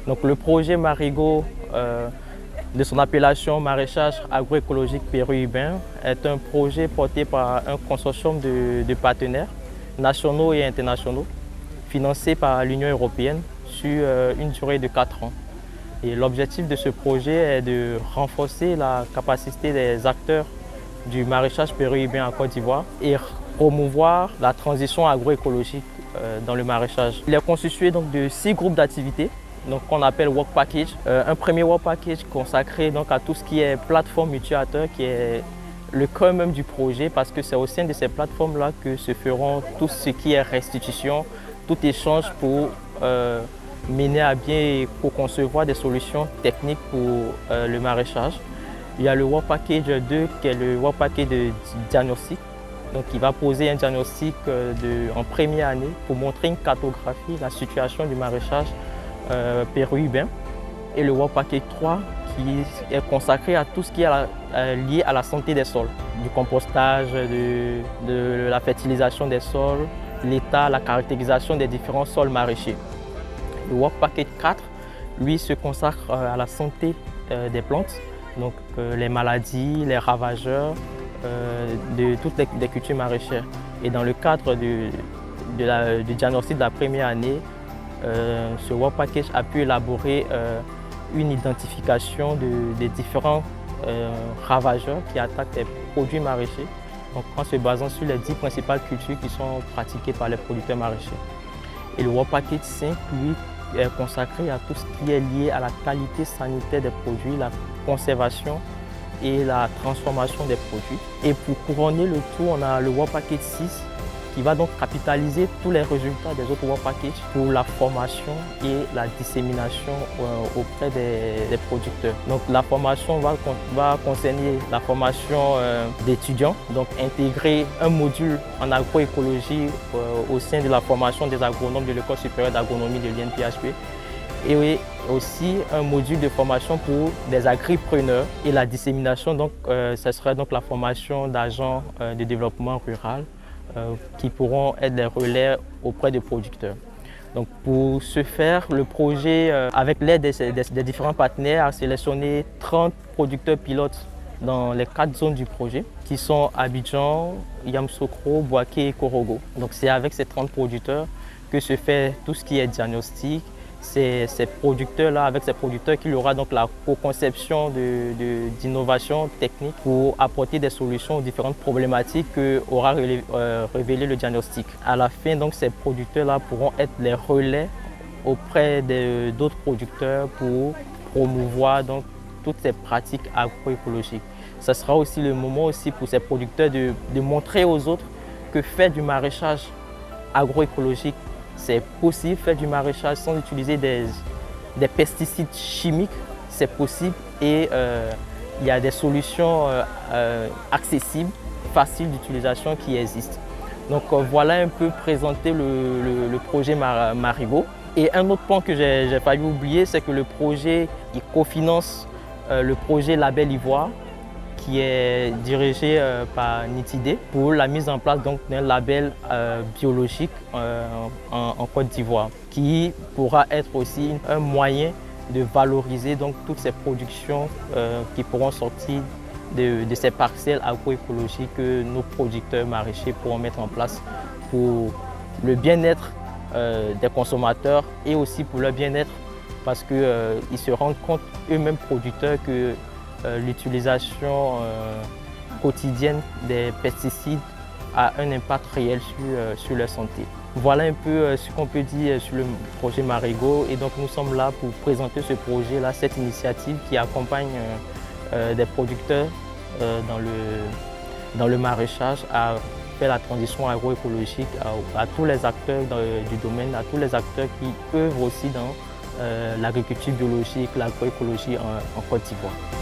Donc le projet Marigot, de son appellation maraîchage agroécologique périurbain, est un projet porté par un consortium de partenaires nationaux et internationaux, financé par l'Union européenne sur une durée de 4 ans. Et l'objectif de ce projet est de renforcer la capacité des acteurs du maraîchage périurbain en Côte d'Ivoire et promouvoir la transition agroécologique dans le maraîchage. Il est constitué donc de 6 groupes d'activités qu'on appelle Work Package. Un premier Work Package consacré donc à tout ce qui est plateforme multi-acteurs, qui est le cœur même du projet, parce que c'est au sein de ces plateformes-là que se feront tout ce qui est restitution, tout échange pour mener à bien et pour concevoir des solutions techniques pour le maraîchage. Il y a le Work Package 2 qui est le Work Package de diagnostic, donc qui va poser un diagnostic en première année pour montrer une cartographie de la situation du maraîchage périurbain. Et le Work Package 3 qui est consacré à tout ce qui est lié à la santé des sols, du compostage, de la fertilisation des sols, l'état, la caractérisation des différents sols maraîchers. Le Work Package 4, lui, se consacre à la santé des plantes, donc les maladies, les ravageurs de toutes les cultures maraîchères. Et dans le cadre du diagnostic de la première année, ce Work Package a pu élaborer une identification des différents ravageurs qui attaquent les produits maraîchers, donc en se basant sur les 10 principales cultures qui sont pratiquées par les producteurs maraîchers. Et le Work Package 5, lui, est consacré à tout ce qui est lié à la qualité sanitaire des produits, la conservation et la transformation des produits. Et pour couronner le tout, on a le Work Package 6 qui va donc capitaliser tous les résultats des autres Work Packages pour la formation et la dissémination auprès des producteurs. Donc la formation va concerner la formation d'étudiants, donc intégrer un module en agroécologie au sein de la formation des agronomes de l'École supérieure d'agronomie de l'INPHP. Et aussi un module de formation pour des agripreneurs et la dissémination, donc ce sera donc la formation d'agents de développement rural qui pourront être des relais auprès des producteurs. Donc pour ce faire, le projet, avec l'aide des différents partenaires, a sélectionné 30 producteurs pilotes dans les 4 zones du projet, qui sont Abidjan, Yamoussoukro, Bouaké et Korogo. Donc c'est avec ces 30 producteurs que se fait tout ce qui est diagnostic. Ces producteurs-là, avec ces producteurs, qu'il y aura donc la co-conception d'innovation technique pour apporter des solutions aux différentes problématiques qu'aura révélé le diagnostic. À la fin, donc, ces producteurs-là pourront être les relais auprès d'autres producteurs pour promouvoir donc, toutes ces pratiques agroécologiques. Ce sera aussi le moment aussi pour ces producteurs de montrer aux autres que faire du maraîchage agroécologique, c'est possible. Faire du maraîchage sans utiliser des pesticides chimiques, c'est possible, et il y a des solutions accessibles, faciles d'utilisation qui existent. Donc voilà un peu présenter le projet Marigot. Et un autre point que j'ai failli oublier, c'est que le projet il cofinance le projet Label Ivoire, qui est dirigé par Nitidé pour la mise en place d'un label biologique en Côte d'Ivoire, qui pourra être aussi un moyen de valoriser donc, toutes ces productions qui pourront sortir de ces parcelles agroécologiques que nos producteurs maraîchers pourront mettre en place pour le bien-être des consommateurs et aussi pour leur bien-être, parce qu'ils se rendent compte eux-mêmes producteurs que l'utilisation quotidienne des pesticides a un impact réel sur leur santé. Voilà un peu ce qu'on peut dire sur le projet Marigot, et donc nous sommes là pour présenter ce projet-là, cette initiative qui accompagne des producteurs dans le maraîchage à faire la transition agroécologique à tous les acteurs du domaine, à tous les acteurs qui œuvrent aussi dans l'agriculture biologique, l'agroécologie en Côte d'Ivoire.